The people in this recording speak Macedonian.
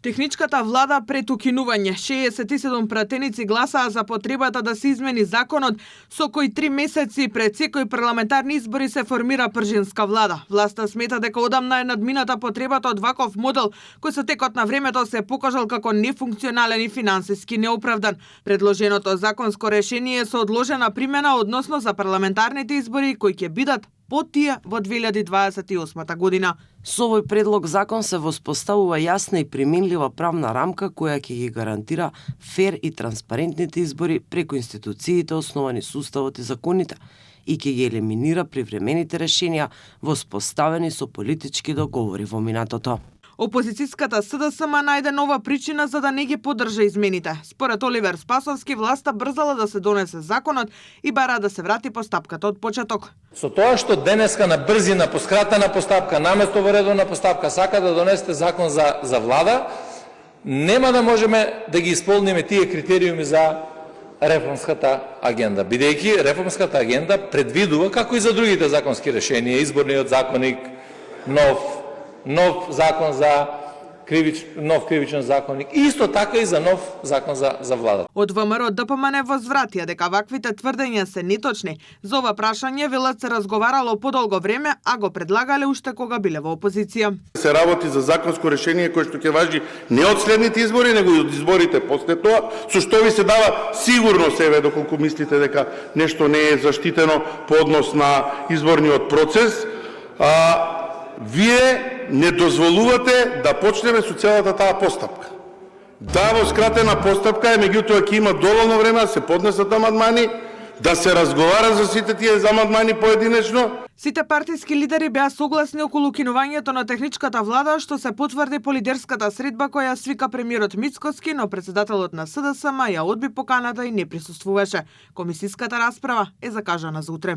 Техничката влада пред укинување. 67 пратеници гласаа за потребата да се измени законот со кој 3 месеци пред секој парламентарни избори се формира пржинска влада. Власта смета дека одамна е надмината потребата од ваков модел кој со текот на времето се покажал како нефункционален и финансиски неоправдан. Предложеното законско решение е со одложена примена односно за парламентарните избори кои ќе бидат по тие во 2028 година. Со овој предлог закон се воспоставува јасна и применлива правна рамка која ќе ги гарантира фер и транспарентните избори преку институциите основани со уставот и законите и ќе ги елиминира привремените решенија воспоставени со политички договори во минатото. Опозицијската СДСМ најде нова причина за да не ги поддржа измените. Според Оливер Спасовски, власта брзала да се донесе законот и бара да се врати постапката од почеток. Со тоа што денеска на брзина, по скратена постапка, наместо во редовна постапка, сака да донесете закон за влада, нема да можеме да ги исполниме тие критериуми за реформската агенда. Бидејќи реформската агенда предвидува, како и за другите законски решенија, изборниот законник, нов закон за нов кривичен законник, и исто така и за нов закон за владата. Од ВМРО ДПМН возвратија дека ваквите тврдења се неточни. За ова прашање велат се разговарало подолго време, а го предлагале уште кога биле во опозиција. Се работи за законско решение кое што ќе важи не од следните избори, него и од изборите после тоа, со што ви се дава сигурност, еве, доколку мислите дека нешто не е заштитено по однос на изборниот процес, вие не дозволувате да почнеме со целата таа постапка. Да, во скратена постапка е, меѓутоа ќе има доволно време да се поднесат амандмани, да се разговара за сите тие амандмани поединечно. Сите партиски лидери беа согласни околу кинувањето на техничката влада, што се потврди по лидерската средба која свика премиерот Мицкоски, но председателот на СДСМ ја одби поканата и не присуствуваше. Комисиската расправа е закажана за утре.